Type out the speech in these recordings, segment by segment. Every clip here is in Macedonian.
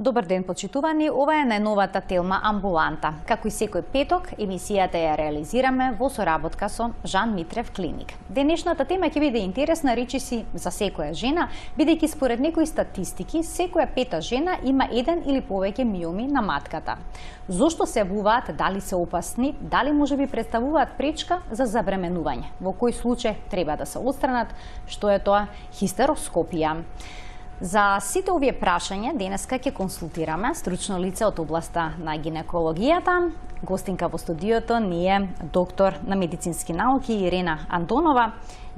Добар ден, почитувани. Ова е најновата телма Амбуланта. Како и секој петок, емисијата ја реализираме во соработка со Жан Митрев Клиник. Денешната тема ќе биде интересна, речиси за секоја жена, бидејќи според некои статистики, секоја пета жена има еден или повеќе миоми на матката. Зошто се јавуваат, дали се опасни, дали можеби представуваат пречка за забременување, во кој случај треба да се отстранат, што е тоа хистероскопија. За сите овие прашања денеска ќе консултираме стручно лице од областа на гинекологијата. Гостинка во студиото ни е доктор на медицински науки Ирена Андонова,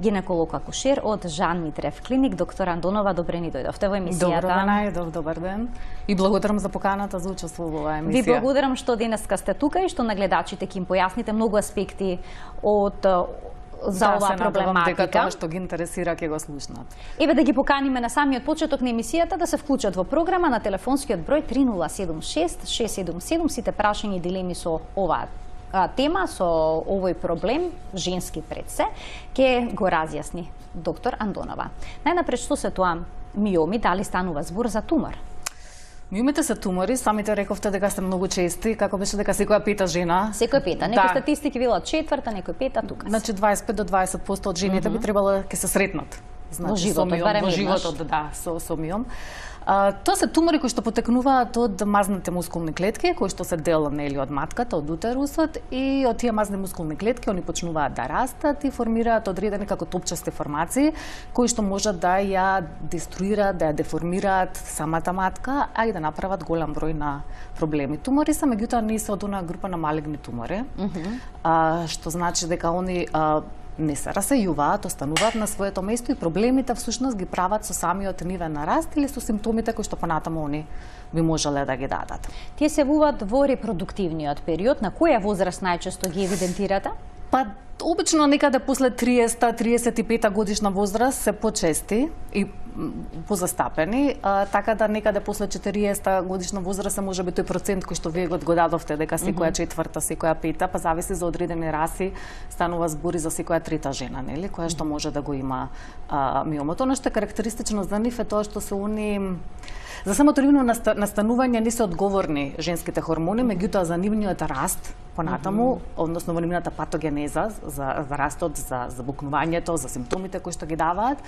гинеколог акушер од Жан Митрев Клиник. Доктор Андонова, добре ни дојдовте во емисијата. Добро најдов, добар ден. И благодарам за поканата за учество во оваа емисија. Ви благодарам што денеска сте тука и што на гледачите ќе им појасните многу аспекти од за оваа проблематика. Дека тоа што ги интересира ќе го слушнат. Еве да ги поканиме на самиот почеток на емисијата да се вклучат во програма на телефонскиот број 3076 677. Сите прашања и дилеми со оваа тема, со овој проблем, женски пред се, ќе го разјасни доктор Андонова. Најнапред, што се тоа миоми, дали станува збор за тумор? Миомите се тумори, самите рековте дека се многу чести, како беше дека секоја пета жена. Секоја пета, некои статистики велат четврта, некој пета, тука. Значи 25 до 20% од жените би требало ќе се сретнат. Во животот, барем во животот, да, со миом. Тоа се тумори кои што потекнуваат од мазните мускулни клетки, кои што се дел нели од матката, од утерусот, и од тие мазни мускулни клетки они почнуваат да растат и формираат одредени како топчасти формации, кои што можат да ја деструираат, да ја деформираат самата матка, а и да направат голем број на проблеми. Тумори се, меѓутоа, не се од онаа група на малигни тумори, што значи дека они не се расејуваат, остануваат на своето место и проблемите всушност ги прават со самиот нивен на раст или со симптомите кои што понатаму они би можеле да ги дадат. Тие се јавуваат во репродуктивниот период. На која возраст најчесто ги евидентирате? Па, обично некаде после 30-35 годишна возраст се почести и позастапени, така да некаде после 40 годишна возраст се можеби тој процент кој што вие го дадовте, дека секоја четврта, секоја пета, па зависи за одредени раси, станува збори за секоја трета жена, нели, која што може да го има миомот. Она што е карактеристично за нив е тоа што се они за самото нивно настанување не се одговорни женските хормони, меѓутоа за нивниот раст понатаму, односно во нивната патогенеза, за растот, за забукнувањето, за симптомите кои што ги даваат,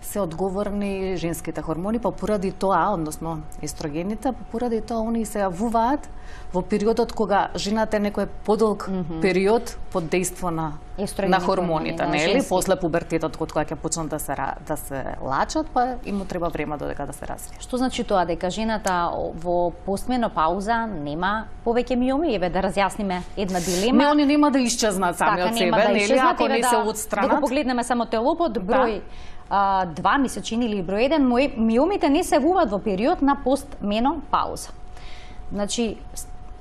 се одговорни женските хормони, па поради тоа, односно естрогените, па поради тоа они се јавуваат во периодот кога жената е некој подолг период под дејство на хормоните, нели? После пубертетот, кога ќе почнат да се лачат, па им треба време додека да се развие. Што значи тоа, дека жената во постменопауза нема повеќе миоми? Еве да разјасниме една дилема. Не, они нема да исчезнат сами од себе, нели, ако не се отстранат. Да го погледнеме само телопот, број 2 ми се чини или број 1, миомите не се јавуваат во период на постменопауза. Значи,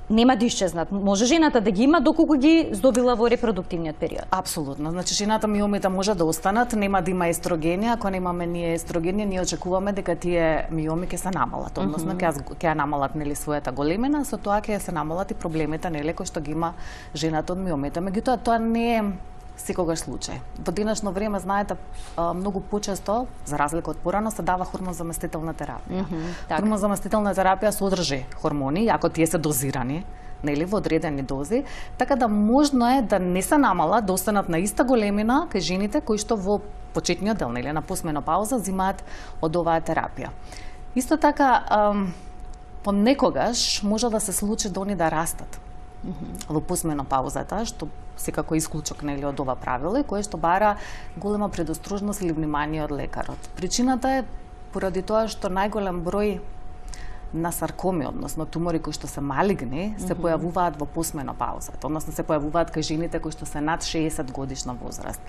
нема да исчезнат. Може жената да ги има доколку ги здобила во репродуктивниот период. Апсолутно. Значи жената миомите може да останат, нема да има естрогени, ако немаме ние естрогени, ние очекуваме дека тие миоми ќе се намалат, односно ќе ја намалат нели својата големина, со тоа ќе се намалат и проблемите нели кои што ги има жената од миомите. Меѓутоа тоа не е секогаш случај. Во денешно време, знаете, многу почесто, за разлика од порано, се дава хормонзаместителна терапија. Хормонзаместителна терапија содржи хормони, ако тие се дозирани, нели, во одредени дози, така да можно е да не се намалат, да останат на иста големина кај жените кои што во почетниот дел, нели, на постменопауза земаат од оваа терапија. Исто така, понекогаш може да се случи да они да растат во постменопаузата, што секако исклучок нели од ова правило и кое што бара голема предострожност или внимание од лекарот. Причината е поради тоа што најголем број на саркоми, односно тумори кои што се малигни, се појавуваат во постменопаузата, односно се појавуваат кај жените кои што се над 60 годишна возраст.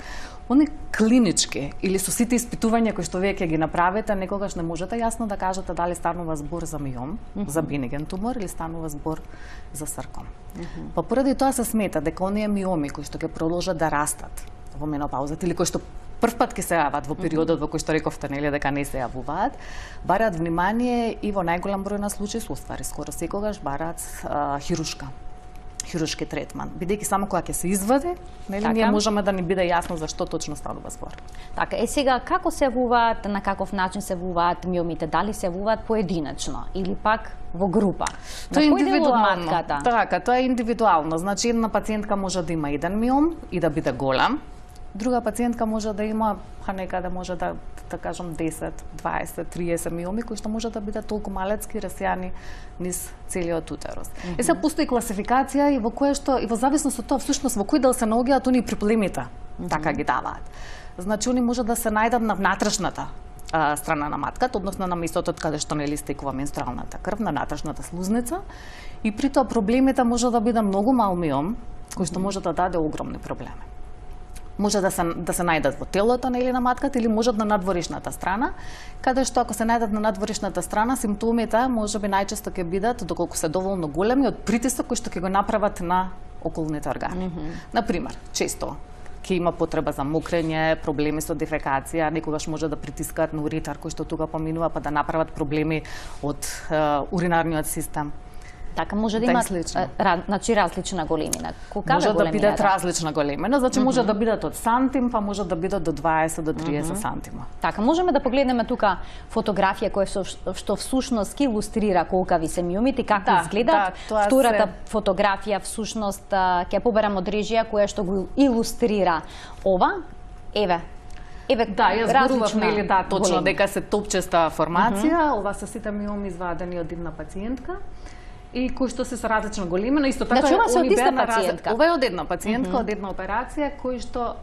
Они клинички или со сите испитувања кои што вие ќе ги направите, некогаш не можете јасно да кажете дали станува збор за миом, за бениген тумор или станува збор за сарком. Па поради тоа се смета дека оние миоми кои што ќе продолжат да растат во менопаузата или кои што првпат ќе се јават во периодот во кој што рековте нели дека не се јавуваат, бараат внимание и во најголем број на случаи, со ствари скоро секогаш бараат хируршки третман, бидејќи само кога ќе се извади, нели, ние можеме да ни биде јасно за што точно станува збор. Така, сега како се јавуваат, на каков начин се јавуваат миомите, дали се јавуваат поединечно или пак во група? Тоа е индивидуално. Така, тоа е индивидуално. Значи една пациентка може да има еден миом и да биде голем, друга пациентка може да има, некаде може да кажам 10, 20, 30 миоми кои што може да бидат толку малецки расјани низ целиот утерус. Сега постои класификација и во кое што и во зависност од тоа всушност во кој дел се наоѓаат они проблемите, така ги даваат. Значи они може да се најдат на внатрешната страна на матката, односно на местото каде што нели стекува менструалната крв, на натрешната слузница, и при тоа проблемите може да биде многу мал миом, кој што може да даде огромни проблеми. Може да се најдат во телото или на матката, или можат на надворешната страна, каде што ако се најдат на надворешната страна, симптомите можеби најчесто ќе бидат, доколку се доволно големи, од притисок кој што ќе го направат на околните органи. Например, често ќе има потреба за мокрење, проблеми со дефекација, некогаш може да притискаат на уретар кој што тука поминува, па да направат проблеми од уринарниот систем. Така, може да имат значи различна големина. Може да бидат различна големина, значи може да бидат од сантим, па може да бидат до 20 до 30 сантима. Така, можеме да погледнеме тука фотографија која што всушност ќе илустрира колкави се миомите, како изгледаат. Втората фотографија всушност ќе поберам од режија која што го илустрира ова. Еве, јас зборував, нели, точно, дека се топчеста формација, ова се сите миоми извадени од една пациентка и кои што се со различна големина, исто така ова се од иста пациентка. Ова е од една пациентка, од една операција, кои што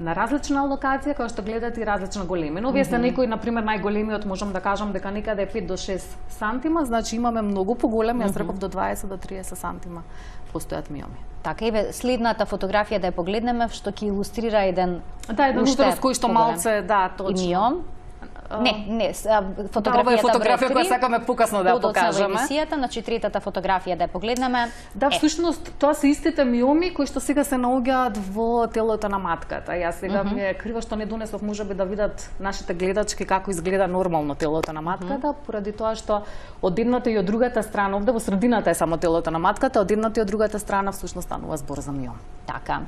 на различна локација, која што гледат и различна големина. Овие се некои, например, најголемиот можам да кажам дека некаде е 5 до 6 сантима, значи имаме многу поголеми, јас реков до 20 до 30 сантима постојат миоми. Така, еве следната фотографија да ја погледнеме, што ќе илустрира еден утерус кој што малце, точно. Миом. Не, фотографијата фотографија која сакаме покасно да ја покажеме. Емисијата, значи третата фотографија да ја погледнеме. Да, всушност тоа се истите миоми кои што сега се наоѓаат во телото на матката. Јас сега ми е криво што не донесов можеби да видат нашите гледачки како изгледа нормално телото на матката, поради тоа што од едната и од другата страна, овде во средината е само телото на матката, од едната и од другата страна всушност станува збор за миом. Така.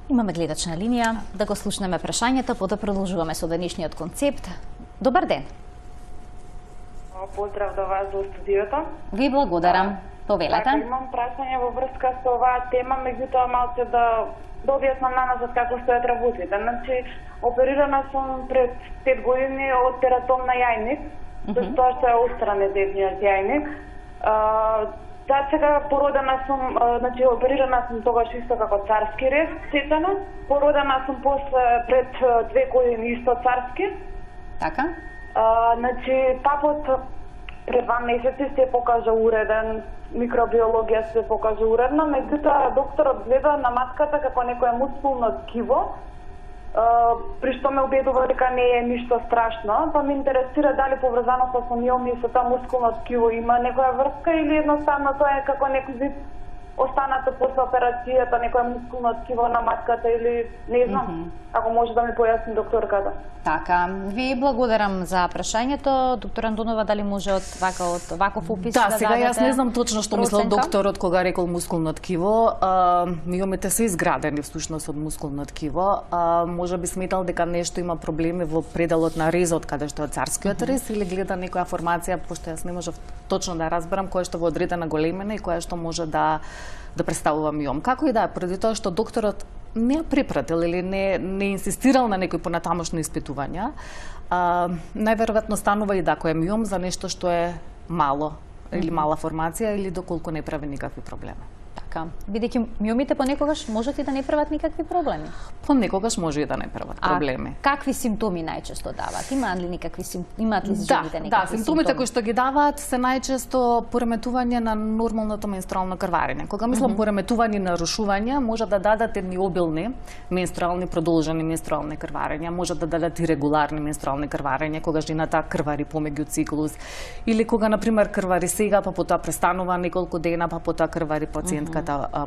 Имаме гледачна линија, да го слушнеме прашањето, па да продолжуваме со денешниот концепт. Добар ден. Поздрав до вас во студиото. Ви благодарам. Повелете. Така, имам прашање во врска со оваа тема, меѓутоа малце да објаснам на нас како стојат работите. Значи, оперирана сум пред 5 години од тератом на јајник, тоа што е остране дебниот јајник. Сега породена сум, значи оперирана сум тогаш исто како царски рез, цетана. Породена сум после пред 2 години исто царски. Така? Значи папот пред 2 месеци се покажа уреден, микробиологија се покажа уредна, меѓутоа докторот гледа на матката како некое мускулно ткиво, при што ме убедува дека не е ништо страшно, па ме интересира дали поврзано со миоми и со тоа мускулно ткиво има некоја врска или едноставно тоа е како некој вид останато после операцијата, некоја мускулно ткиво на матката или не знам, ако може да ми појасни докторката. Така, ви благодарам за прашањето. Доктор Андонова, дали може од ваков опис да дадете? Да, сега јас не знам точно што мислел докторот кога рекол мускулно ткиво. Миомите се изградени всушност од мускулно ткиво. Може би сметал дека нешто има проблеми во пределот на резот, каде што е царскиот рез, или гледа некоја формација, пошто јас не можев точно да разберам која што во одредена големина и која што може да представува миом. Како и да е, поради тоа што докторот не препратил или не инсистирал на некои понатамошни испитувања, најверојатно станува и ако е миом за нешто што е мало или мала формација или доколку не прави никакви проблеми. Така, бидејќи миомите понекогаш можат и да не прават никакви проблеми. Понекогаш може и да не прават проблеми. Какви симптоми најчесто даваат? Имаат ли никакви имаат ли жените некакви Да, симптомите кои што ги даваат се најчесто пореметување на нормалното менструално крварење. Кога мислам пореметување и нарушување, може да дадат едни обилни менструални продолжени менструални крварења, може да дадат ирегуларни менструални крварења, кога жената крвари помеѓу циклус, или кога на пример крвари сега, па потоа престанува неколку дена, па потоа крвари пациентка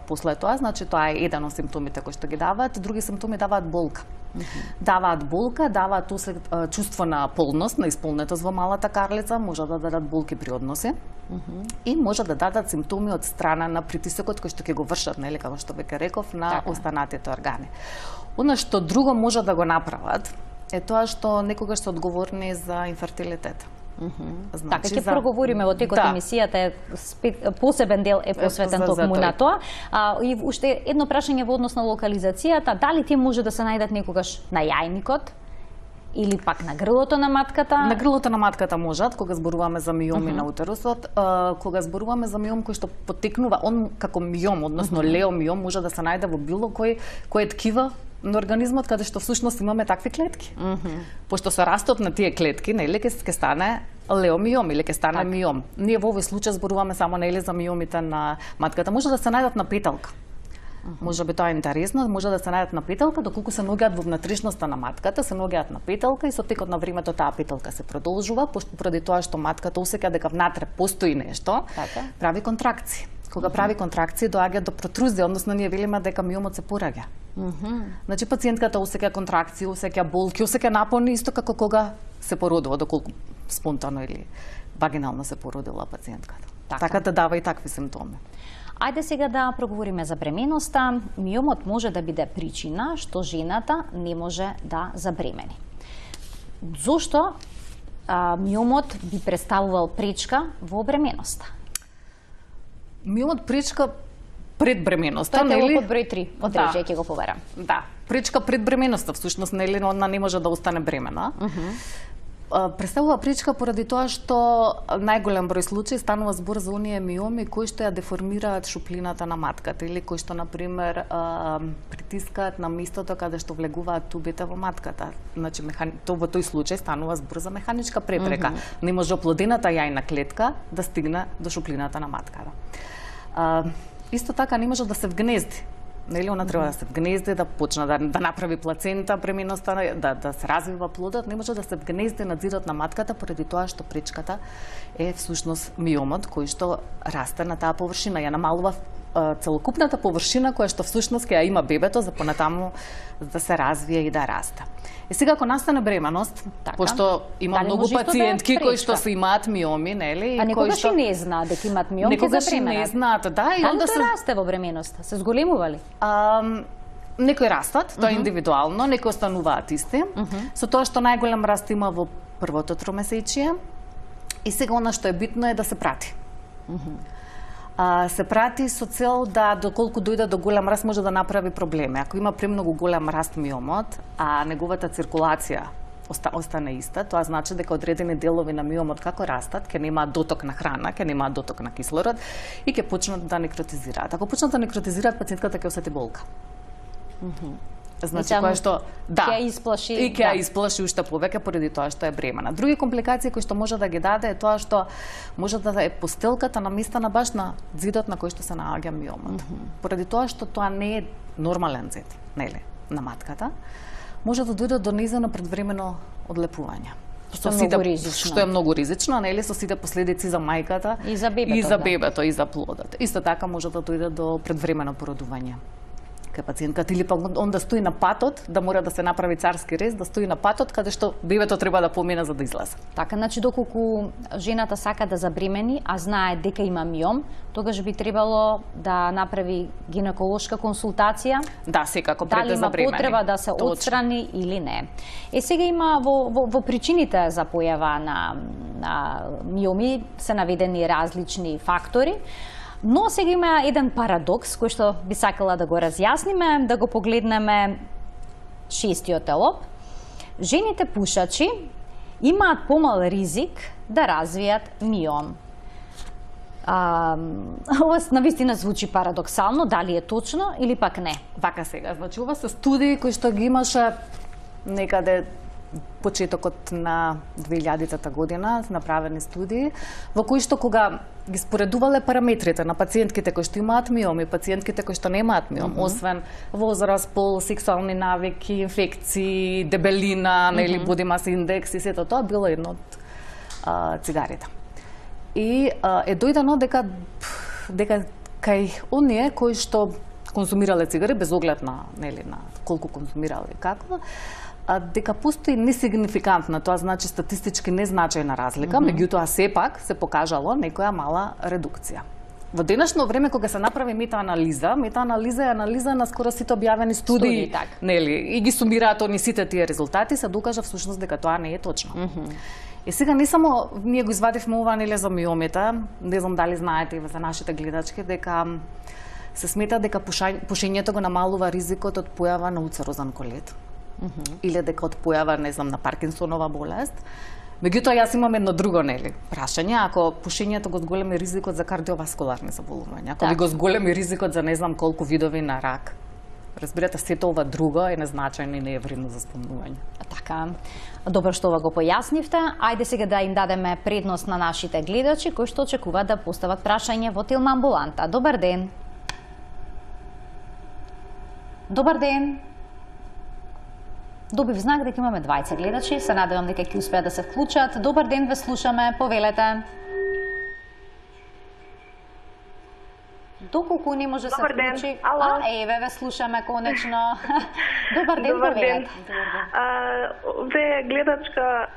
после тоа, значи тоа е еден од симптомите кои што ги даваат. Други симптоми даваат болка. Даваат болка, даваат чувство на полност, на исполнетост во малата карлица, може да дадат болки при односи и може да дадат симптоми од страна на притисокот кој што ќе го вршат, нели, како што веќе реков, на останатите органи. Она што друго може да го направат е тоа што некогаш се одговорни за инфертилитет. Така, ќе проговориме во текот емисијата, посебен дел е посветен токму на тоа. И уште едно прашање во однос на локализацијата, дали тие може да се најдат некогаш на јајникот или пак на грлото на матката? На грлото на матката можат, кога зборуваме за миоми на утерусот, кога зборуваме за миом кој што потекнува, он како миом, односно леомиом, може да се најде во било кој ткива на организмот каде што всушност имаме такви клетки. Пошто со растот на тие клетки, нели, ќе стане леомиом или ќе стане миом. Ние во овој случај зборуваме само нели за миомите на матката. Може да се најдат на петалка. Може би тоа е интересно, може да се најдат на петалка, доколку се наоѓаат во внатрешноста на матката, се наоѓаат на петалка и со текот на времето таа петалка се продолжува, поради тоа што матката осеќа дека внатре постои нешто, прави контракции. Кога прави контракции доаѓа до протрузија, односно ние велиме дека миомот се пораѓа. Значи пациентката осеќа контракции, осеќа болки, осеќа напони исто како кога се породува, доколку спонтано или вагинално се породила пациентката. Така да дава и такви симптоми. Ајде сега да проговориме за бременоста. Миомот може да биде причина што жената не може да забремени. Зошто миомот би представувал пречка во бременоста? Миомот пречка пред бременоста, тоа нели? Тоа е под број 3, од рече ќе го поверам. Да, пречка пред бременоста, всушност, нели, она не може да остане бремена. Представува пречка поради тоа што најголем број случаи станува збор за оние миоми кои што ја деформираат шуплината на матката или кои што, например, притискаат на местото каде што влегуваат тубите во матката. Значи, во тој случај станува збор за механичка препрека. Не може оплодената јајна клетка да стигне до шуплината на матката. Исто така не може да се вгнезди. Нели, она треба да се вгнезди, да почне да направи плацента, бременоста, да се развива плодот, не може да се вгнезди на зидот на матката поради тоа што пречката е всушност миомот кој што расте на таа површина, ја намалува целокупната површина која што всушност ќе ја има бебето за понатаму да се развие и да расте. И сега ако настане бременост, пошто има многу пациентки кои што се имаат миоми, нели, а некогаш и не знаат дека имаат миом, ќе забременат. Не знаат, да, и onda се расте во бременоста, се зголемува ли? Некои растат, тоа е индивидуално, некои остануваат исти. Со тоа што најголем раст има во првото тромесечие. И сега она што е битно е да се прати. Се прати со цел да доколку дојде до голем раст може да направи проблеми. Ако има премногу голем раст миомот, а неговата циркулација остане иста, тоа значи дека одредени делови на миомот како растат, ќе немаат доток на храна, ќе немаат доток на кислород и ќе почнат да некротизираат. Ако почнат да некротизираат, пациентката ќе осети болка. Значи која што ќе исплаши и ќе исплаши уште повеќе поради тоа што е бремена. Други компликации кои што може да ги даде е тоа што може да е постелката наместена баш на зидот на кој што се наоѓа миомот. Поради тоа што тоа не е нормален зид, нели, на матката, може да дојде до нејзино предвремено одлепување. Што е многу ризично, нели, со сите последици за мајката и за бебето, и за бебето, и за плодот. Исто така може да дојде до предвремено породување кај пациентката или пак он да стои на патот, да мора да се направи царски рез, да стои на патот каде што бебето треба да помине за да излезе. Така, значи доколку жената сака да забремени, а знае дека има миом, тогаш би требало да направи гинеколошка консултација. Да, секако пред да забремени. Дали има потреба да се отстрани или не. Сега има во причините за појава на миоми се наведени различни фактори. Но сега има еден парадокс кој што би сакала да го разјасниме, да го погледнеме шестиот лоб. Жените пушачи имаат помал ризик да развијат миом. Ова навистина звучи парадоксално, дали е точно или пак не? Вака сега, значи ова се студии кои што ги имаше некаде почетокот на 2000-та година, направени студии, во кои што кога ги споредувале параметрите на пациентките кои што имаат миом и пациентките кои што немаат миом, освен возраст, пол, сексуални навики, инфекции, дебелина, нели, body mass index и сето тоа било едно од цигарите. И е дојдено дека кај оние кои што конзумирале цигари без оглед на, нели, на колку консумирале и како, дека постои несигнификантна, тоа значи статистички незначајна разлика, меѓутоа сепак се покажало некоја мала редукција. Во денешно време кога се направи метаанализа е анализа на скоро сите објавени студии, нели, и ги сумираат они сите тие резултати, се докажа всушност дека тоа не е точно. И сега не само ние го извадивме ова нели за миомите, не знам дали знаете за нашите гледачки дека се смета дека пушењето го намалува ризикот од појава на уцерозан колет. Или дека од појава, не знам, на Паркинсонова болест. Меѓутоа, јас имам едно друго, нели, прашање, ако пушењето го зголеми ризикот за кардиоваскуларни заболувања, ако го зголеми ризикот за не знам колку видови на рак, разбирате, сето ова друго е незначајно и не е вредно за спомнување. Така, добро што ова го појаснивте. Ајде сега да им дадеме предност на нашите гледачи кои што очекуваат да постават прашање во Телма амбуланта. Добар ден. Добар ден. Добив знак дека имаме двајца гледачи, се надевам дека ќе успеат да се вклучат. Добар ден, ве слушаме, повелете. Доколку не може да се вклучи... Еве, ве слушаме конечно. Добар ден, повелете. Ве гледачка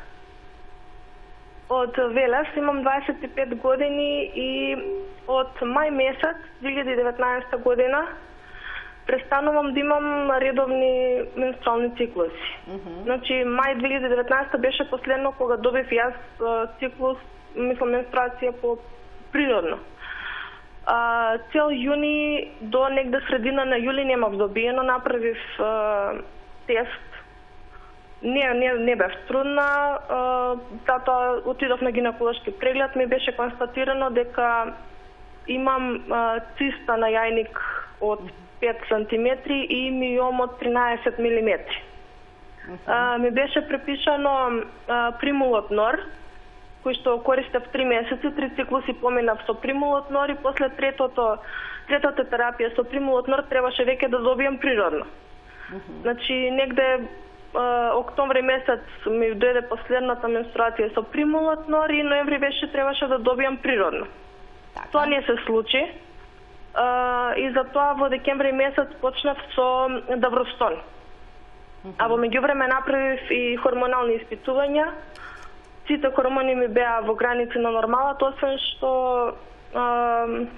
од Велес, имам 25 години и од мај месец 2019 година престанувам да имам редовни менструални циклуси. Значи, мај 2019 беше последно кога добив јас циклус, мислам, менструација по природно. Цел јуни до негде средина на јули немав добиено, направив тест. Не бев трудна, затоа отидов на гинеколошки преглед, ми беше констатирано дека имам циста на јајник од 5 см и миом од 13 мм. Ми беше препишано примулот нор, кој што користев 3 месеци, 3 циклуси поминав со примулот нор и после третата терапија со примулот нор требаше веќе да добијам природно. Значи, негде октомври месец ми дојде последната менструација со примулот нор и ноември требаше да добијам природно. Тоа не се случи. И затоа во декември месец почнав со давростон. А во меѓувреме направив и хормонални испитувања. Сите хормони ми беа во граници на нормалата, освен што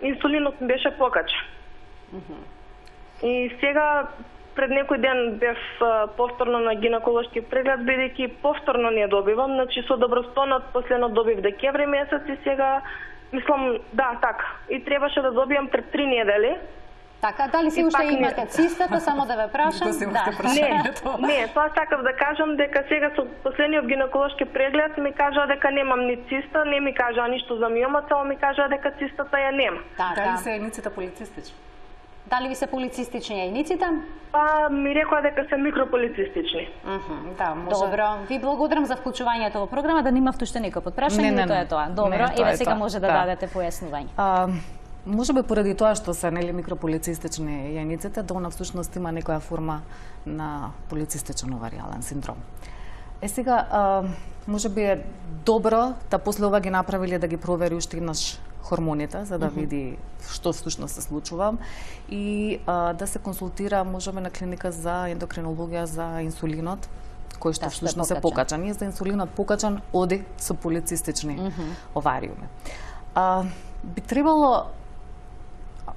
инсулинот ми беше покачен. И сега пред некој ден бев повторно на гинеколошки преглед, бидејќи повторно не добивам, значи со давростонот последно добив декември месец и сега мислам, да, така. И требаше да добијам пред 3 недели. Така, дали си уште имате цистата, само да ве прашам? Не, тоа сакав да кажам дека сега со последниот гинеколошки преглед ми кажаа дека немам ни циста, не ми кажаа ништо за миома, само ми кажаа дека цистата ја нема. Дали се јајниците полицистични? Дали ви се полицистични јајниците? Па ми рекоа дека се микрополицистични. Да, може. Добро, ви благодарам за вклучувањето во програма, да немавте уште некој подпрашање, тоа е тоа. Добро, еве сега може да дадете појаснување. Може би поради тоа што се нели микрополицистични јајниците, да она всушност има некоја форма на полицистичен оваријален синдром. Сега, може би е добро да после ова ги направиле да ги провери уште еднаш хормоните, за да види што всушност се случува и да се консултира можеби на клиника за ендокринологија за инсулинот, кој што всушност е покачан. И за инсулинот покачан оди со полицистични овариуми. Би требало,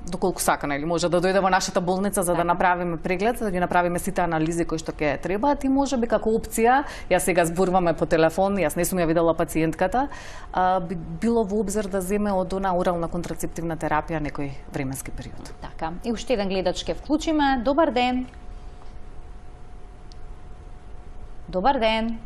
доколку сака, нели, може да дојде во нашата болница за да направиме преглед, за да ги направиме сите анализи кои што ќе требаат и можеби како опција, јас сега зборуваме по телефон, јас не сум ја видела пациентката, би било во обзир да земе од она орална контрацептивна терапија некој временски период. Така, и уште еден гледач ќе вклучиме. Добар ден. Добар ден.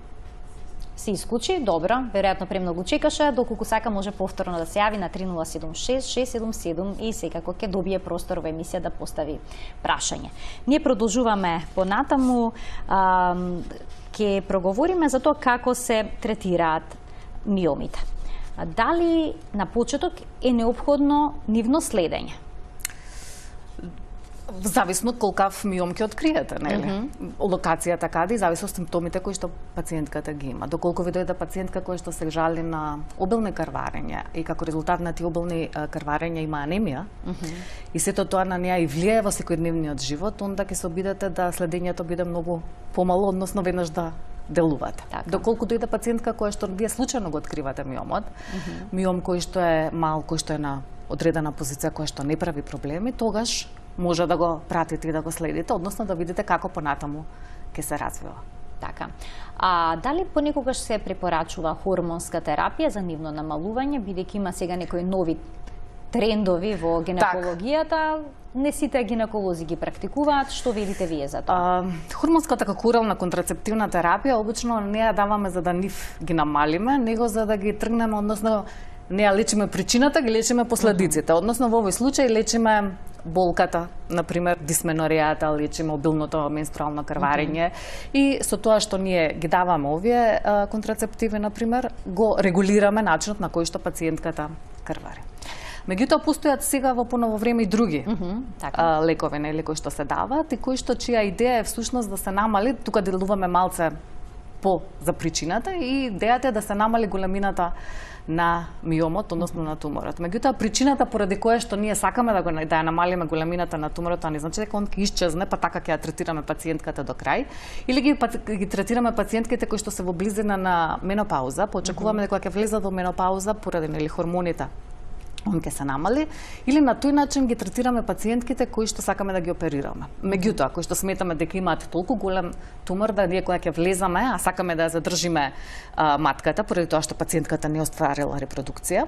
Се исклучи, добро, веројатно премногу чекаше, доколку сака може повторно да се јави на 3076-677 и секако ќе добие простор во емисија да постави прашање. Ние продолжуваме понатаму, ќе проговориме за тоа како се третираат миомите. Дали на почеток е неопходно нивно следење? Зависно од колкав миом ќе откриете, нели? Локацијата каде и зависи од симптомите кои што пациентката ги има. Доколку ви дојде пациентка која што се жали на обилни крварења и како резултат на тие обилни крварења има анемија, и сето тоа на неа и влијае во секојдневниот живот, онда ќе се обидете да следењето биде многу помало, односно веднаш да делувате. Така. Доколку дојде пациентка која што вие случајно го откривате миомот, миом кој што е мал, кој што е на одредена позиција која што не прави проблеми, тогаш може да го пратите и да го следите, односно да видите како понатаму ќе се развива. Така. А дали понекогаш се препорачува хормонска терапија за нивно намалување, бидејќи има сега некои нови трендови во гинекологијата? Не сите гинеколози ги практикуваат. Што видите вие за тоа? Хормонската како орална контрацептивна терапија обично не ја даваме за да нив ги намалиме, него за да ги тргнеме, односно не ја лечиме причината, ги лечиме последиците. Односно во овој случај лечиме болката, например дисменорејата, лечиме обилното менструално крварење и со тоа што ние ги даваме овие контрацептиви, например, го регулираме начинот на кој што пациентката крвари. Меѓутоа постојат сега во поново време и други лекови, нели, кои што се даваат и кои што чија идеја е всушност да се намали, тука делуваме малце по за причината и идејата е да се намали големината на миомот, односно на туморот. Меѓутоа причината поради која што ние сакаме да ја намалиме големината на туморот, тоа не значи дека он ќе исчезне, па така ќе ја третираме пациентката до крај, или ги третираме пациентките кои што се во близина на менопауза, очекуваме дека ќе влезат во менопауза поради нели хормоните, он ќе се намали, или на тој начин ги третираме пациентките кои што сакаме да ги оперираме. Меѓутоа, кои што сметаме дека имаат толку голем тумор да ние кога ќе влезаме, а сакаме да ја задржиме матката поради тоа што пациентката не остварила репродукција,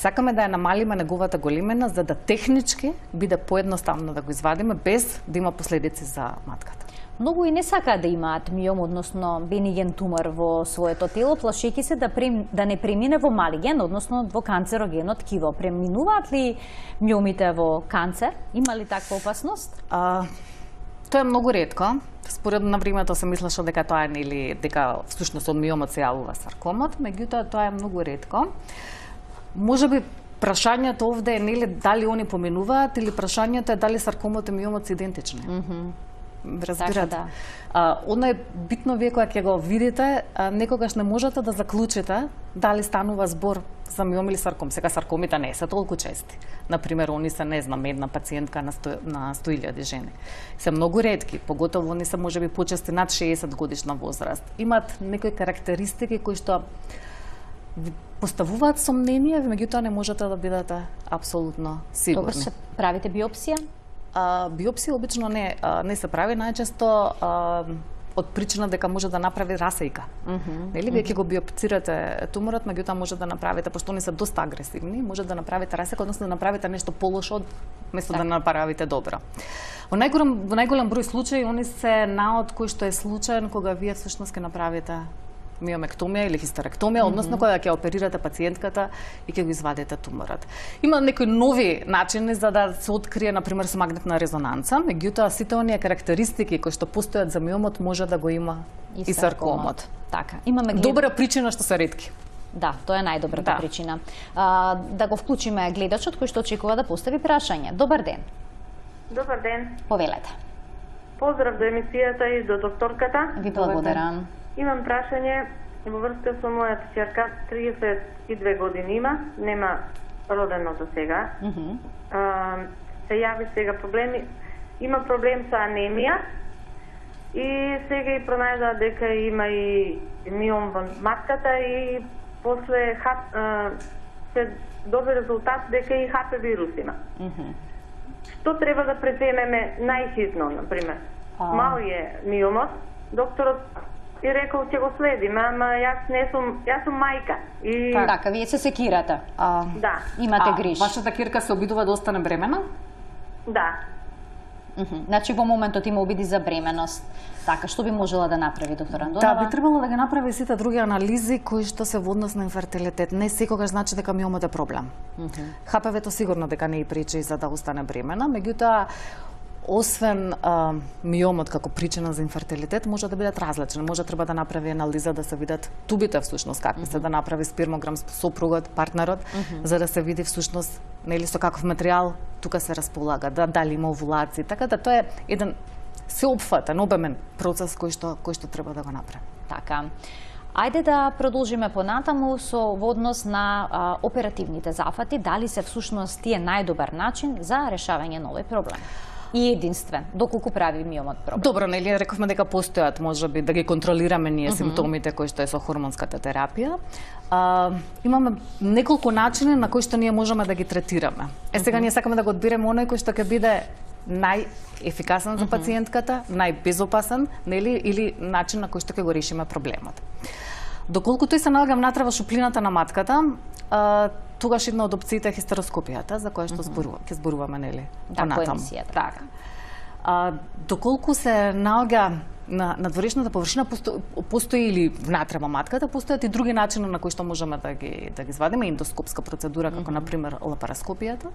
сакаме да ја намалиме неговата големина за да технички биде поедноставно да го извадиме без да има последици за матката. Многу и не сакаат да имаат миом, односно бениген тумор во своето тело, плашејќи се да не премине во малиген, односно во канцерогено ткиво. Преминуваат ли миомите во канцер? Има ли таква опасност? Тоа е многу ретко. Според на времето се мислеше дека тоа е нели дека всушност од миомот се јавува саркомот, меѓутоа тоа е многу ретко. Можеби прашањето овде е нели дали они поминуваат или прашањето е дали саркомот и миомот се идентични. Разбирате. Оно е битно вие кога ќе го видите, некогаш не можете да заклучите дали станува збор за миом или сарком. Сега саркомите не се толку чести. Например, они се, не знам, една пациентка на 100.000 жени. Се многу ретки, поготово они се можеби почести над 60 годишна возраст. Имаат некои карактеристики кои што поставуваат сомнение, меѓутоа не можете да бидете апсолутно сигурни. Тогаш се правите биопсија? Биопсија обично не се прави, најчесто од причина дека може да направи расејка. Нели, вие ќе го биопцирате туморот, меѓутоа може да направите, пошто они се доста агресивни, може да направите расејка, односно да направите нешто полошо место да направите добро. Во најголем број случаи они се наод кој што е случаен кога вие всушност ќе направите миомектомија или хистеректомија, односно кога ќе оперирате пациентката и ќе го извадите туморот. Има некои нови начини за да се открие, например, со магнетна резонанца, меѓутоа сите оние карактеристики кои што постојат за миомот може да го има и саркомот. Така. Имаме добра причина што се ретки. Да, тоа е најдобрата причина. Да го вклучиме гледачот кој што очекува да постави прашање. Добар ден. Добар ден. Повелете. Поздрав до емисијата и до докторката. Ви благодарам. Имам прашање во врска со мојата ќерка, 32 години има, нема родено до сега. Се јави сега проблеми, има проблем со анемија и сега и пронајдоа дека има и миом во матката и после се доби резултат дека и ХП вирус има. Што треба да предземеме најхитно, например? Мал е миомот, докторот и рекол ќе го следиме, ама јас сум мајка. И... Така, вие се секирате. Да. Имате грижи. Вашата ќерка се обидува да остане бремена? Да. Значи во моментот има обиди за бременост. Така, што би можела да направи доктор Андонова? Да, би требало да ги направи сите други анализи кои што се во однос на инфертилитет. Не секогаш значи дека миомот е проблем. ХПВ-то сигурно дека не и пречи за да остане бремена, меѓутоа освен миомот како причина за инфертилитет, може да бидат различни. Може треба да направи анализа да се видат тубите всушност какви се, да направи спермограм со сопругот, партнерот, за да се види всушност нели со каков материјал тука се располага, дали има овулации. Така да тоа е еден сеопфатен, обемен процес кој што треба да го направи. Така. Ајде да продолжиме понатаму во однос на оперативните зафати, дали се всушност тие најдобар начин за решавање на овој проблем? И единствен, доколку прави миомот проблем. Добро, нели рековме дека постојат можеби да ги контролираме ние симптомите кои што е со хормонската терапија. Имаме неколку начини на кои што ние можеме да ги третираме. Сега ние сакаме да го одбереме оној кој што ќе биде најефикасен за пациентката, најбезопасен, нели, или начин на кој што ќе го решиме проблемот. Доколку тој се наоѓа внатре во шуплината на матката, тогаш една од опциите е хистероскопијата, за која што ќе зборуваме, нели, понатаму. Така. Доколку се наоѓа на надворешната површина, постои или внатре во матката, постојат и други начини на кои што можеме да ги извадиме, ендоскопска процедура, како например лапароскопијата,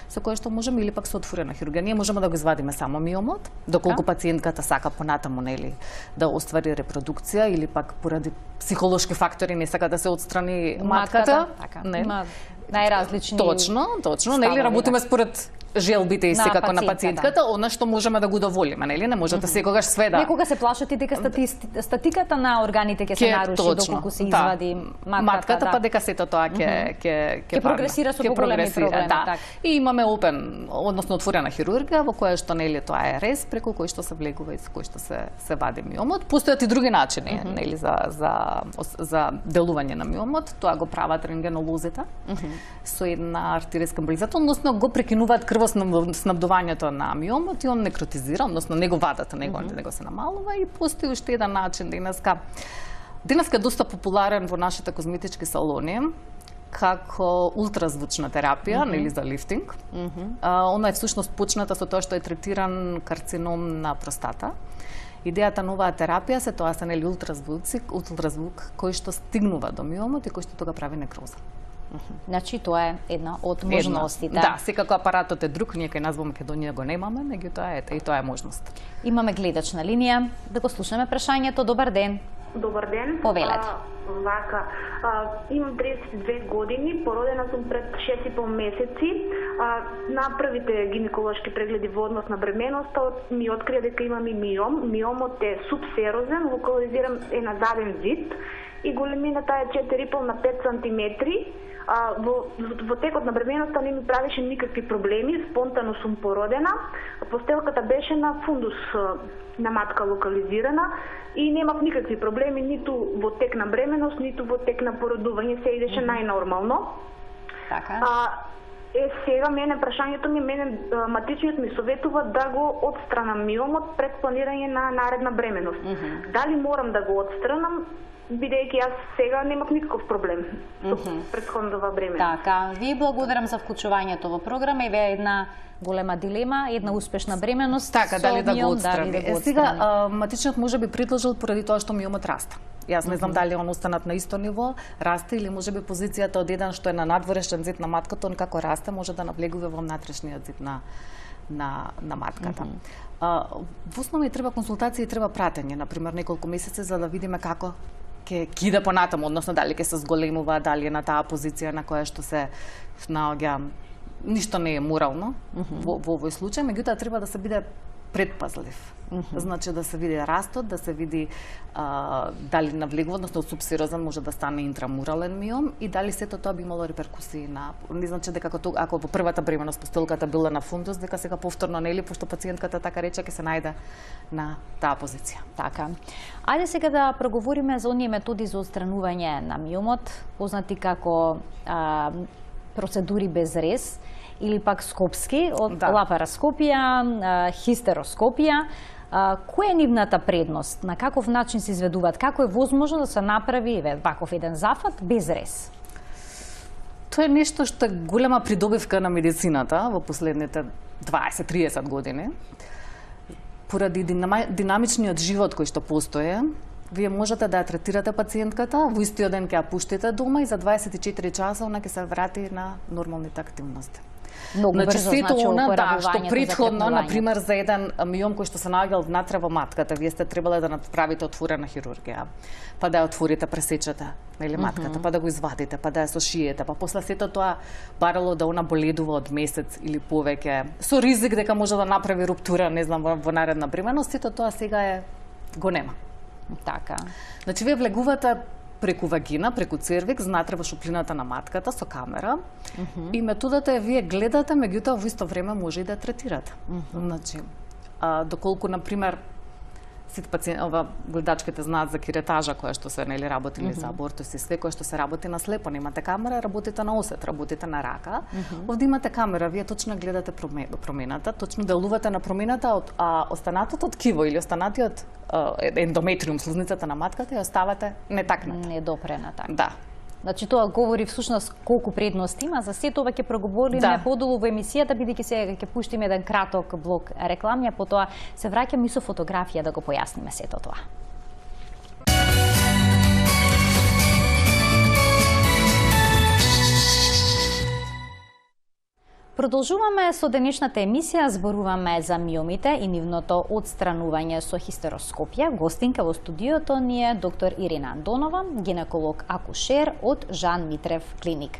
со која што можеме, или пак со отворена хирургија. Ние можеме да го извадиме само миомот, доколку пациентката сака понатаму, нели, да оствари репродукција, или пак поради психолошки фактори не сака да се отстрани матката. Така. Најразлични. Точно, нели, работиме според желбите и секако на пациентката, она што можеме да го доволиме, нели? Не можете секогаш све да. Некога се плашат и дека статиката на органите ќе се наруши доколку се извади матката, па дека сето тоа ќе прогресира со поголеми проблеми, така. И имаме односно отворена хирургија во која што нели тоа е рез преку кој што се влегува и со кој што се вади миомот. Постојат и други начини, нели, за делување на миомот. Тоа го прават рентгенолозите со една артериска емболизација, односно го прекинуваат крвоснабдувањето на миомот и он некротизира, односно него вадат, него се намалува и постои уште еден начин денеска е доста популарен во нашите козметички салони како ултразвучна терапија, нели, за лифтинг. Она е всушност почната со тоа што е третиран карцином на простата. Идејата на оваа терапија се тоа се, нели, ултразвук кој што стигнува до миомот и кој што тога прави некроза. Значи тоа е една од можностите. Да, секако апаратот е друг, ние кај нас во Македонија го немаме, меѓутоа ете и тоа е можност. Имаме гледач на линија, да го слушаме прашањето. Добар ден. Добар ден. Повелете. Вака, имам 32 години, породена сум пред 6,5 месеци. На првите гинеколошки прегледи во однос на бременоста ми открија дека имам и миом. Миомот е субсерозен, локализиран е на заден зид и големината е 4,5 на 5 сантиметри. Во текот на бременоста не ми правеше никакви проблеми, спонтано сум породена. Постелката беше на фундус на матка локализирана и немав никакви проблеми ниту во тек на бременост, ниту во тек на породување, се идеше најнормално. Така. Сега прашањето ми, матичниот ми советува да го отстранам миомот пред планирање на наредна бременост. Дали морам да го отстранам, бидејќи јас сега немав никаков проблем со претходната бременост. Така, ви благодарам за вклучувањето во програма и ве една голема дилема, една успешна бременост. Така, дали да го отстрани. Сега, матичниот може би предложил поради тоа што миомот расте. Јас не знам дали он останат на исто ниво, расте или може би позицијата од еден што е на надворешен зид на матката, он како расте може да навлегува во внатрешниот зид на матката. Во основа треба консултација и треба пратење, например неколку месеци за да видиме како ќе иде понатаму, односно дали ќе се зголемува, дали е на таа позиција на која што се наоѓа. Ништо не е морално во овој случај, меѓутоа треба да се биде предпазлив. Значи да се види растот, да се види дали навлегува, односно субсерозен може да стане интрамурален миом и дали сето тоа би имало реперкусии на, не значи дека ако во првата бременост постелката била на фундус, дека сега повторно нели пошто пациентката така рече ќе се најде на таа позиција. Така. Ајде сега да проговориме за оние методи за отстранување на миомот, познати како процедури без рез или пак скопски, од лапароскопија, хистероскопија. Која е нивната предност? На каков начин се изведуваат? Како е возможно да се направи ваков еден зафат без рез? Тоа е нешто што е голема придобивка на медицината во последните 20-30 години. Поради динамичниот живот кој што постои, вие можете да ја третирате пациентката, во истиот ден ќе ја пуштите дома и за 24 часа она ќе се врати на нормалните активности. Многу брзо, сето значи, она, да, што опоравувањето, претходно, закрепнувањето. например, за еден миом кој што се наоѓал внатре во матката, вие сте требале да направите отворена хирургија, па да ја отворите, пресечете, нели, матката, па да го извадите, па да ја сошиете, па после сето тоа барало да она боледува од месец или повеќе, со ризик дека може да направи руптура, не знам, во наредна бременост, сето тоа сега го нема. Така. Значи, вие влегувате преку вагина, преку цервикс, внатре во шуплината на матката со камера. И методата е вие гледате, меѓутоа во исто време може и да ја третирате. Значи, доколку, например, сите пациенти, гледачките знаат за киретажа која што се нели работили за абортус и све кој што се работи на слепо, немате камера, работите на осет, работите на рака. Овде имате камера, вие точно гледате промената, точно делувате на промената, а останатото од ткиво или останатиот ендометриум, слузницата на матката, ја оставате нетакната. Недопрена, така. Да. Значи тоа говори всушност колку предности има, за сето ова ќе проговориме подолу во емисијата, бидејќи сега ќе пуштиме еден краток блок рекламија, потоа се враќаме и со фотографија да го појасниме сето тоа. Продолжуваме со денешната емисија, зборуваме за миомите и нивното отстранување со хистероскопија. Гостинка во студиото ни е доктор Ирина Андонова, гинеколог акушер од Жан Митрев клиник.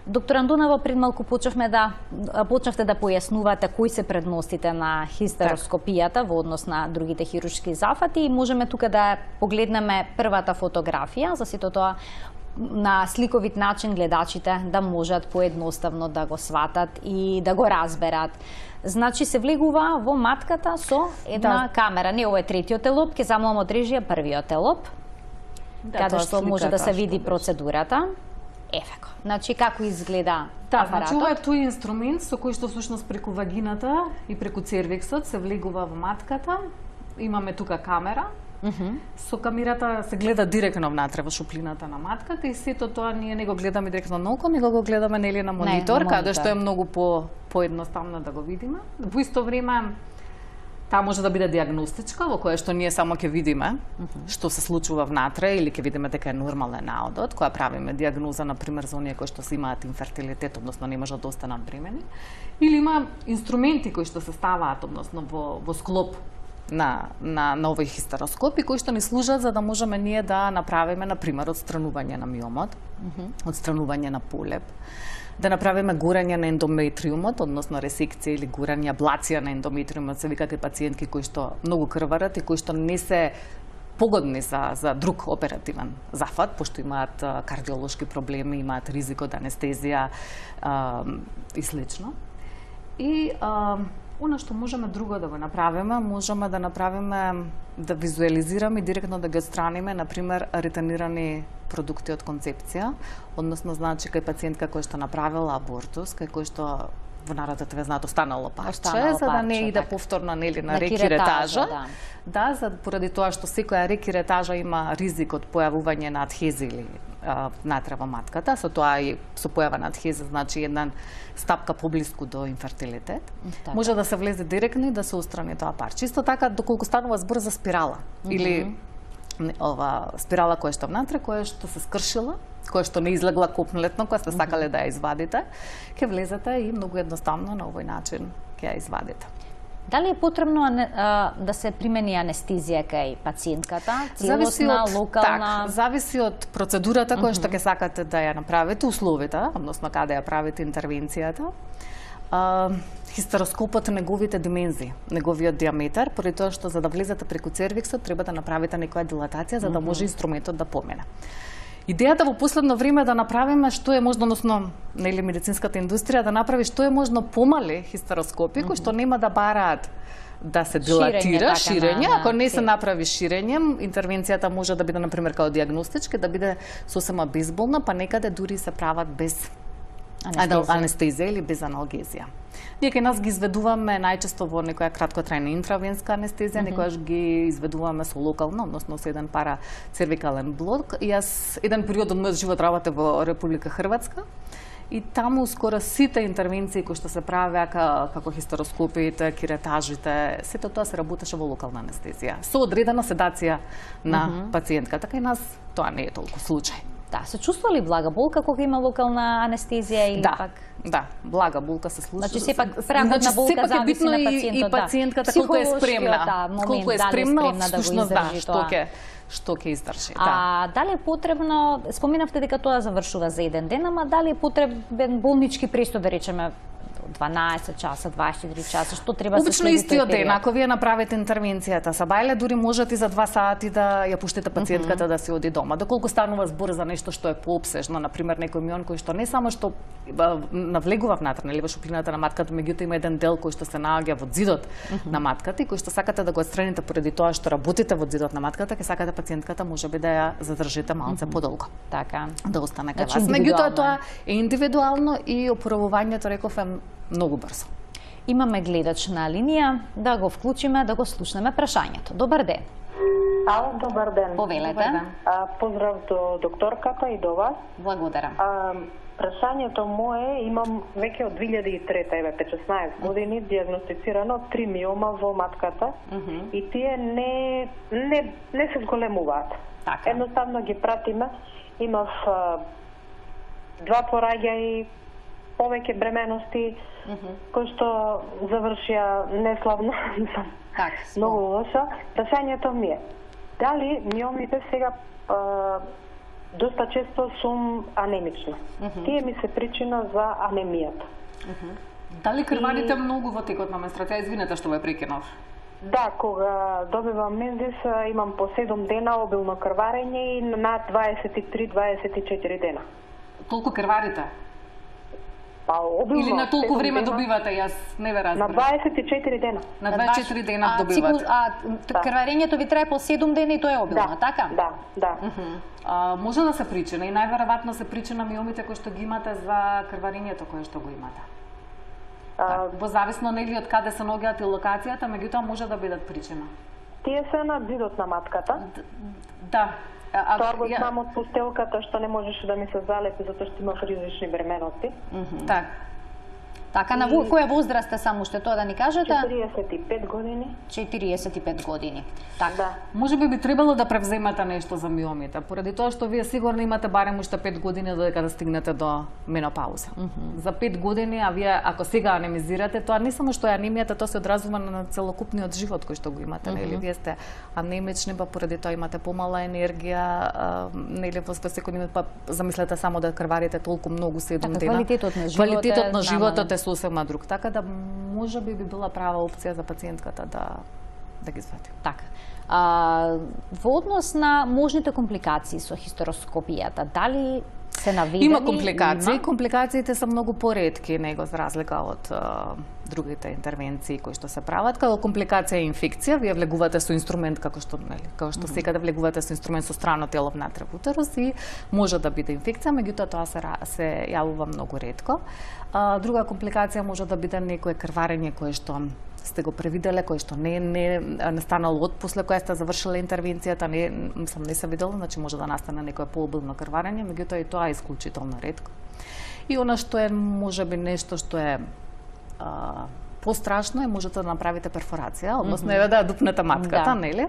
Доктор Андонова, пред малку почнавте да појаснувате кои се предностите на хистероскопијата во однос на другите хируршки зафати и можеме тука да погледнеме првата фотографија, за сето тоа на сликовит начин гледачите да можат поедноставно да го сватат и да го разберат. Значи се влегува во матката со една камера. Не, ова е третиот телоп, ќе замолам од режија првиот телоп, каде што може да се види процедурата. Ефеко. Значи како изгледа апаратот? Значи ова е тој инструмент со кој што всушност преку вагината и преку цервиксот се влегува во матката. Имаме тука камера. Со камерата се гледа директно внатре во шуплината на матката и сето тоа ние не го гледаме директно на око, него го гледаме нели на монитор, каде што е многу поедноставно да го видиме. Во исто време таа може да биде диагностичка, во која што ние само ќе видиме што се случува внатре или ќе видиме дека е нормален наодот, која правиме диагноза на пример за оние кои што имаат инфертилитет, односно не можат да останат бремени, или има инструменти кои што се ставаат односно во склоп на овој хистероскоп и кои што ни служат за да можеме ние да направиме, например, отстранување на миомот, отстранување на полеп, да направиме гурање на ендометриумот, односно ресекција или гурање, аблација на ендометриумот, се викаат пациентки кои што многу крварат и кои што не се погодни за друг оперативен зафат, пошто имаат кардиолошки проблеми, имаат ризик од анестезија и слично. И она што можеме друго да го направиме, можеме да направиме, да визуализираме и директно да ги отстраниме, например, ретенирани продукти од концепција, односно значи кај пациентка која што направила абортус, кај кој што во народот ве знаат останало парче, за да не иде повторно нели на рекиретажа. Да, поради тоа што секоја рекиретажа има ризик од појавување на адхези или внатре во матката, со тоа и со појава на адхези, значи една стапка поблиску до инфертилитет. Може да се влезе директно и да се устрани тоа парче. Исто така, доколку станува збор за спирала или ова спирала која што внатре, која што се скршила, која што не излегла комплетно, која сте сакале да ја извадите, ќе влезете и многу едноставно на овој начин ќе ја извадите. Дали е потребно да се примени анестезија кај пациентката, целосна, локална? Зависи од процедурата која што ќе сакате да ја направите, условите, односно каде ја правите интервенцијата. Хистероскопот, неговите димензии, неговиот диаметар, поради тоа што за да влезете преку цервиксот треба да направите некоја дилатација за да може инструментот да помине. Идејата во последно време да направиме што е можно, односно нели медицинската индустрија да направи што е можно помали хистероскопи кои што нема да бараат да се дилатира, ширење, ако не се направи ширење, интервенцијата може да биде например као диагностичка, да биде сосема безболна, па некаде дури се прават без анестезија или без аналгезија. Ние кај нас ги изведуваме најчесто во некоја краткотрајна интравенска анестезија, некојаш ги изведуваме со локална, односно со еден парацервикален блок. И јас еден период од мојот живот работев во Република Хрватска и таму скоро сите интервенции кои што се правеа како хистероскопиите, киретажите, сето тоа се работеше во локална анестезија, со одредена седација на пациентката. Кај нас тоа не е толку случај. Да, се чувства ли блага болка кога има локална анестезија или пак? Да, блага болка се случува. Значи сепак пракотна болка зависи на пациентот, и пациентката колку е спремна. Колку е спремна да го издржи тоа. Што ќе издржи. А дали е потребно, споминавте дека тоа завршува за еден ден, ама дали е потребен болнички престо, да речеме 12 часа, 24 часа, што треба се следи? Обично истиот ден, ако вие направите интервенцијата са бајле, дури можете и за 2 сати да ја пуштите пациентката да се оди дома. Доколку станува збор за нешто што е поопсежно, например некој мион кој што не само што навлегува внатре, нели во шупината на матката, меѓутоа има еден дел кој што се наоѓа во зидот на матката и кој што сакате да го отстраните поради тоа што работите во зидот на матката, ќе сакате пациентката можеби да ја задржите малце подолго. Така. Да остане кај вас. Меѓутоа тоа е индивидуално и оправувањето реков е многу брзо. Имаме гледач на линија, да го вклучиме, да го слушнеме прашањето. Добар ден. Ало, добар ден. Повелете. Поздрав до докторката и до вас. Благодарам. Прашањето мое, имам веќе од 2003, еве 16 години, дијагностицирано 3 миома во матката и тие не се зголемуваат. Така. Едноставно ги пратиме. Имав 2 пораѓаи, повеќе бременности, кои што завршија неславно, многу лошо. Прашањето ми е, дали миомите сега доста често сум анемична. Тие ми се причина за анемијата. Дали крварите многу во текот на менструација? Извинете што ве прекинав. Да, кога добивам мензис, имам по 7 дена обилно крварење и над 23-24 дена. Толку крварите? Обилно, или на толку време добивате, јас не ве разбрав. На 24 дена. На 24 дена добивате. Крварењето ви трае по 7 дена и тоа е обилно, така? Да. Може да се причина и најверојатно се причина миомите кои што ги имате за крварењето кое што го имате. Во зависно нели од каде се наоѓаат и локацијата, меѓутоа може да бидат причина. Тие се на зидот на матката. Да. Тоа го знам од постелката што не можеше да ми се залепи затоа што имав ризични бременности. Така, на која возраст е само уште тоа да ни кажете? 45 години. 45 години. Така. Да. Можеби би требало да превземате нешто за миомите, поради тоа што вие сигурно имате барем уште 5 години додека да стигнете до менопауза. За 5 години, а вие ако сега анемизирате, тоа не само што е анемијата, тоа се одразува на целокупниот живот кој што го имате, нели? Вие сте анемични, па поради тоа имате помала енергија, нели во секој па замислете само да крварите толку многу 7 дена. Квалитетот на животот е сосема друг, така да можеби би била права опција за пациентката да ги свати. Така. Во однос на можните компликации со хистероскопијата, дали се наведени? Има компликации. Компликациите се многу поретки, него за разлика од другите интервенции кои што се прават. Како компликација е инфекција, вие влегувате со инструмент како што секаде влегувате со инструмент со страно тело внатре во утерус и може да биде инфекција, меѓутоа тоа се јавува многу ретко. Друга компликација може да биде некое крварење кое што сте го превиделе, кој што не станало од после која сте завршиле интервенцијата, не се видело, значи може да настане некое пообилно крварење, меѓутоа и тоа е исклучително ретко. И она што е можеби нешто што е пострашно е можете да направите перфорација, односно еве да дупнете матката, нели?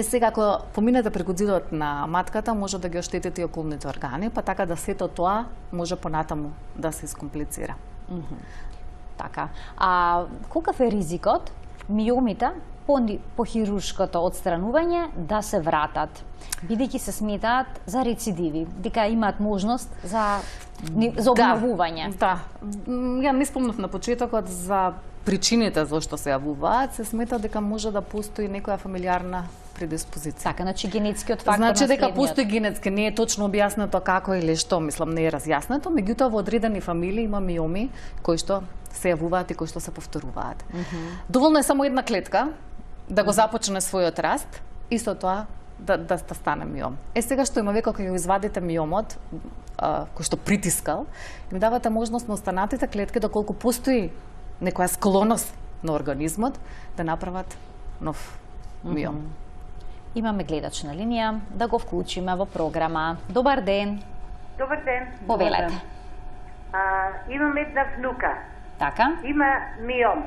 Сега, ако поминете преку зидот на матката, може да ги оштетите и околните органи, па така да сето тоа може понатаму да се искомплицира. Така. Каков е ризикот миомите по хируршкото отстранување да се вратат, бидејќи се сметаат за рецидиви, дека имаат можност за обновување? Да. Ја не спомнав на почетокот за причините зашто се јавуваат, се смета дека може да постои некоја фамилиарна предиспозиција. Така, значи генетскиот фактор. Значи дека постои генетски, не е точно објаснето како или што, мислам, не е разјаснето, меѓутоа во одредени фамилии има миоми кои што се јавуваат и кои што се повторуваат. Доволно е само една клетка да го започне својот раст и со тоа да стане миом. Сега што има веќе кога ја извадите миомот, кој што притискал, им давате можност на останатите клетки доколку постои некоја склоност на организмот да направат нов миом. Имаме гледач на линија, да го вклучиме во програма. Добар ден. Добар ден. Повелете. Имам една внука. Така. Има миом.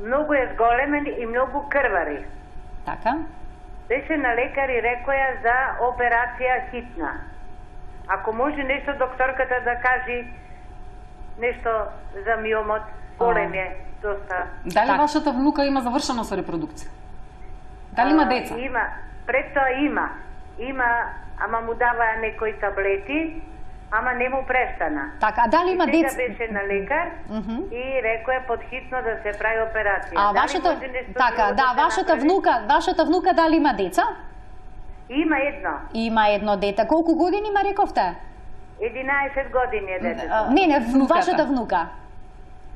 Многу е зголемен и многу крвари. Така. Беше на лекар и рекоја за операција хитна. Ако може нешто докторката да кажи нешто за миомот, голем е, доста. Дали вашата внука има завршено со репродукција? Дали има деца? Има, пред тоа има. Има, ама му даваа некои таблети, ама не му престана. Така, а дали има Сега деца? беше на лекар и рекоја подхитно да се прави операција. А Дали вашата може нешто така, друго да, се направи? вашата внука дали има деца? Има едно. Има едно дете. Колку години има рековте? 11 години е детето. Не, Внуката. вашата внука.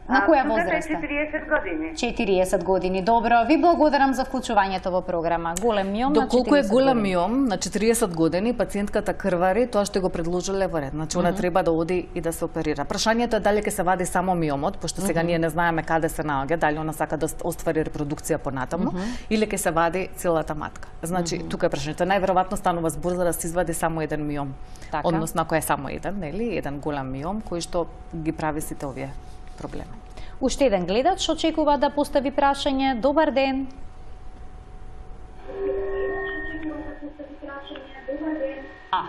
На која Внуката возраст е е? 40 години. 40 години. Добро, ви благодарам за вклучувањето во програма. Голем миом на 40 Доколку е голем години. миом, на 40 години, пациентката крвари, тоа што го предложиле во ред. Значи, она треба да оди и да се оперира. Прашањето е дали ќе се вади само миомот, пошто сега ние не знаеме каде се наоѓа, дали она сака да оствари репродукција понатаму, или ќе се вади целата матка. Значи, тука е прашањето. Најверојатно станува збор за да се извади само еден миом. Така. Односно, ако е само еден, нели, еден голем миом, кој што ги прави сите овие проблеми. Уште еден гледач очекува да постави прашање. Добар ден.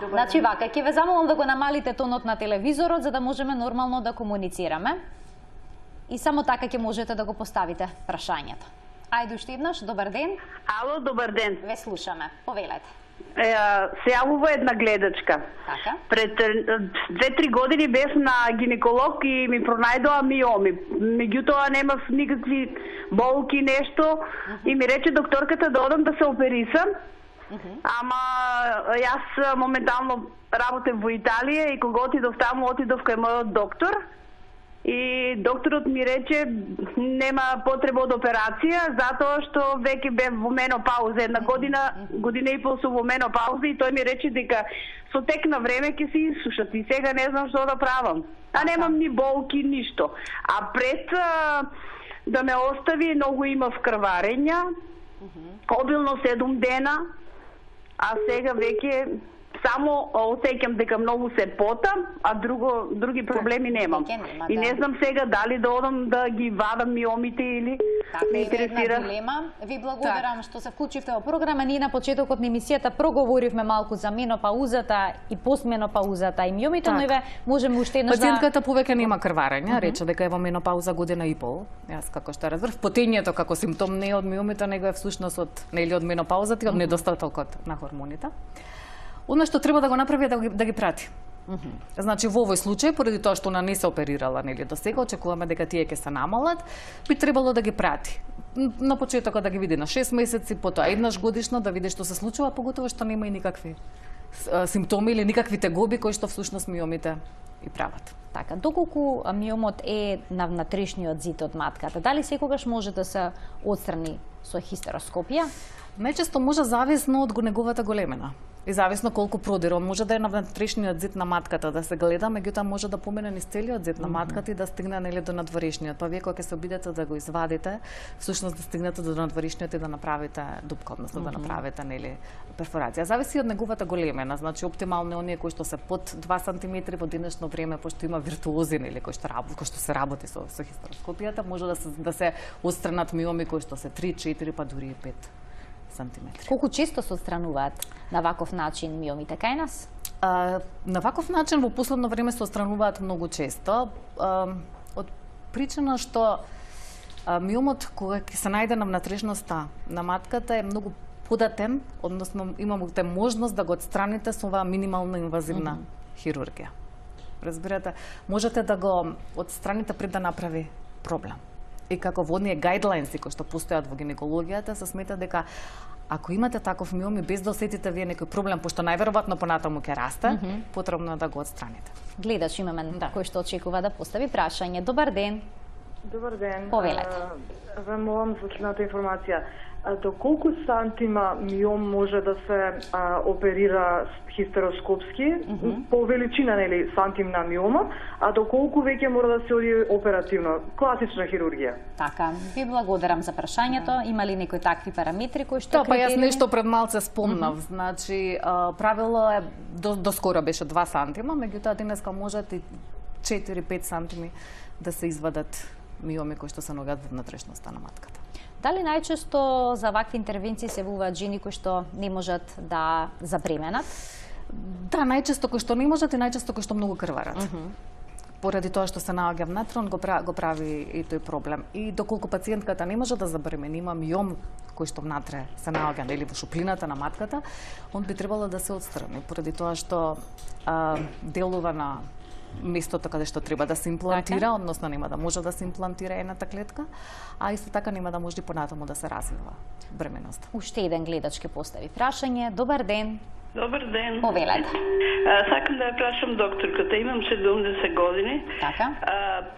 Значи вака, ќе ве замолам да го намалите тонот на телевизорот за да можеме нормално да комуницираме. И само така ќе можете да го поставите прашањето. Ајде уште еднаш, добар ден. Ало, добар ден. Ве слушаме. Повелете. Се јавува една гледачка. Така. Пред 2-3 години бев на гинеколог и ми пронајдоа миоми. Меѓутоа немав никакви болки, нешто. И ми рече докторката да одам да се оперисам. Ама јас моментално работев во Италија и кога отидов таму, отидов кај мојот доктор. И докторот ми рече нема потреба од операција затоа што веќе бев во менопауза една година и пол сум во менопауза и тој ми рече дека со тек на време ќе се исушат и сега не знам што да правам. А немам ни болки, ништо. А пред да ме остави многу имав крварења, обилно 7 дена, а сега веќе само осеќам дека многу се потам, а други проблеми немам. И не знам сега дали да одам да ги вадам миомите или ме интересира. Една дилема. Ви благодарам што се вклучивте во програма. Ние на почетокот на емисијата проговоривме малку за менопаузата и постменопаузата и миомите, но еве можеме уште еднаш да... Пациентката повеќе нема крварења, рече дека е во менопауза година и пол. Јас како што разбрав, потењето како симптом не е од миомите, него е всушност од нели од менопаузата и од недостатокот на хормоните. Она што треба да го направи е да ги прати. Значи во овој случај, поради тоа што она не се оперирала нели до сега, очекуваме дека тие ќе се намалат, би требало да ги прати. На почетокот да ги види на 6 месеци, потоа еднаш годишно да види што се случува, поготово што нема и никакви симптоми или никакви тегоби кои што всушност миомите и прават. Така, доколку миомот е на внатрешниот зид од матката, дали секогаш може да се отстрани со хистероскопија? Најчесто може зависно од неговата големина. И зависно колку продир, он може да е на внатрешниот зид на матката да се гледа, меѓутоа може да помине низ целиот зид на матката и да стигне нели до надворешниот. Па вие кога ќе се обидете да го извадите, всушност да стигнете до надворешниот и да направите дупка, односно да направите нели перфорација. Зависи од неговата големина, значи оптимално е оние кои што се под 2 см во денешно време, пошто има виртуози нели кои што се работи со хистероскопијата, може да се отстранат миоми кои што се 3, 4 па дури и 5 сантиметри. Колку често се отстрануваат на ваков начин миомите кај нас? На ваков начин во последно време се отстрануваат многу често, од причина што миомот кога ќе се најде на внатрешноста на матката е многу податен, односно имате можност да го отстраните со оваа минимална инвазивна хирургија. Разбирате, можете да го отстраните пред да направи проблем. И како во оние гайдлайнси кои што постојат во гинекологијата, се смета дека ако имате таков миом и без да осетите вие некој проблем, пошто најверојатно понатаму ќе расте, потребно е да го отстраните. Гледач имаме кој што очекува да постави прашање. Добар ден. Добар ден. Повелете. Ве молам за следната информација. До колку сантима миом може да се оперира хистероскопски, по величина нели сантим на миома, а до колку веќе мора да се оди оперативно, класична хирургија? Така, ви благодарам за прашањето. Има ли некои такви параметри кои што Па јас нешто пред малце спомнав. Значи, правило е до скоро беше 2 сантима, меѓутоа денеска можат и 4-5 сантими да се извадат миоми кои што се наоѓаат во внатрешноста на матката. Дали најчесто за вакви интервенции се явуваат жени кои што не можат да забременат? Да, најчесто кои што не можат и најчесто кои што многу крварат. Поради тоа што се наоѓа внатре, он го прави и тој проблем. И доколку пациентката не може да забремени, има миом кој што внатре се наоѓа или во шуплината на матката, он би требало да се отстрани, поради тоа што делува на местото каде што треба да се имплантира, односно нема да може да се имплантира едната клетка, а исто така нема да може и понатаму да се развива бременоста. Уште еден гледач ке постави прашање. Добар ден. Добар ден. Повелете. Сакам да ја прашам докторката. Имам 70 години. Така.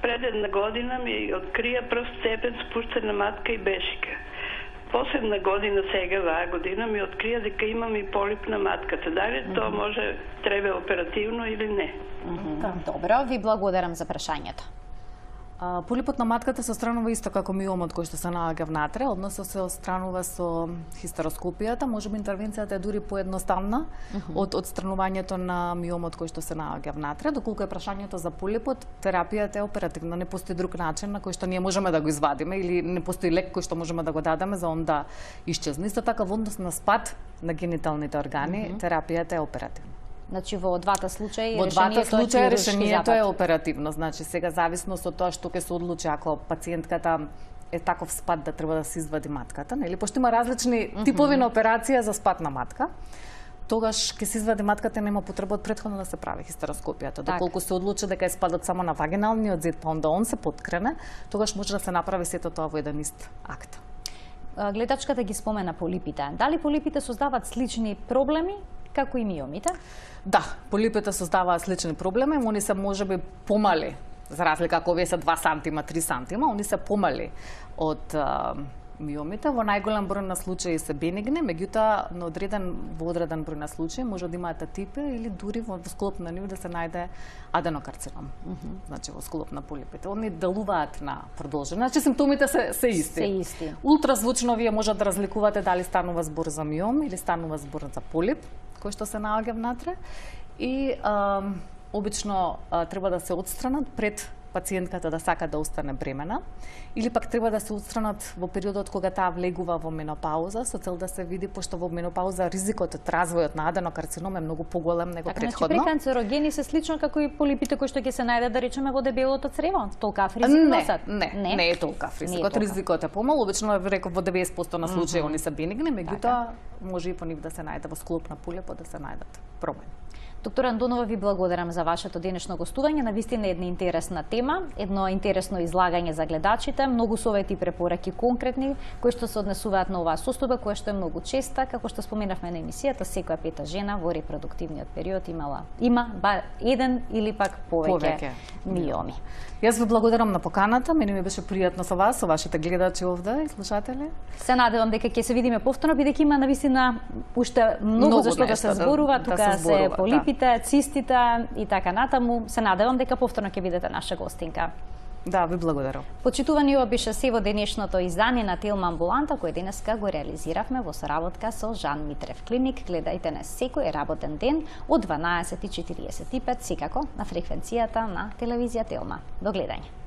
Пред една година ми открија прв степен спуштена матка и бешика. Последна година, сега оваа година, ми открија дека имам и полип на матката. Дали тоа може треба оперативно или не? Добро, ви благодарам за прашањето. Полипот на матката се отстранува исто како миомот кој што се наоѓа внатре, односно се отстранува со хистероскопијата, можеби интервенцијата е дури поедноставна од отстранувањето на миомот кој што се наоѓа внатре, доколку е прашањето за полипот, терапијата е оперативна, не постои друг начин на кој што ние можеме да го извадиме или не постои лек кој што можеме да го дадеме за он да исчезне. Исто така во однос на спад на гениталните органи, терапијата е оперативна. Значи во двата случаи решението е оперативно. Значи сега зависно со тоа што ќе се одлучи ако пациентката е таков спад да треба да се извади матката, нели? Пошто има различни типови на операција за спад на матка. Тогаш ќе се извади матката, нема потреба од претходно да се прави хистероскопијата. Доколку се одлучи дека е спадот само на вагиналниот зид, па онда он се подкрене, тогаш може да се направи сето тоа во еден ист акт. Гледачката ги спомена полипите. Дали полипите создаваат слични проблеми како и миомите? Да, полипите создаваат слични проблеми, они се можеби помали, за разлика ако овие се 2 сантима, 3 сантима, они се помали од миомите. Во најголем број на случаи се бенигни, меѓутоа во одреден број на случаи може да имаат атипија или дури во склоп на нив да се најде аденокарцином. Значи во склоп на полипите. Они делуваат на продолжено. Значи симптомите се исти. Ултразвучно вие може да разликувате дали станува збор за миом или станува збор за полип кој што се наоѓа внатре и обично треба да се отстранат пред пациентката да сака да остане бремена, или пак треба да се отстранат во периодот кога таа влегува во менопауза, со цел да се види, пошто во менопауза ризикот од развојот на аденокарцином е многу поголем него претходно. Значи преканцерогени се слично како и полипите кои што ќе се најдат, да речеме, во дебелото црево. Толкав ризик носат? Не е толкав ризикот. Ризикот е помал, обично реков во 90% на случаи они се бенигни, меѓутоа може и по нив да се најде во склоп на полипот да се најдат проблеми. Доктор Андонова, ви благодарам за вашето денешно гостување. Навистина една интересна тема, едно интересно излагање за гледачите, многу совети и препораки конкретни кои што се однесуваат на оваа состојба која што е многу честа, како што споменавме на емисијата, секоја пета жена во репродуктивниот период има бар еден или пак повеќе миоми. Јас ви благодарам на поканата, мене ми беше пријатно со вас, со вашите гледачи овде и слушатели. Се надевам дека ќе се видиме повторно, бидејќи има навистина уште многу зашто да се зборува, тука се полипите, цистите и така натаму. Се надевам дека повторно ќе бидете наша гостинка. Да, ви благодарам. Почитувани, ова беше се во денешното издание на Телма Амбуланта, кој денеска го реализиравме во соработка со Жан Митрев Клиник. Гледајте на секој работен ден од 12:45 секако на фреквенцијата на телевизија Телма. До гледање.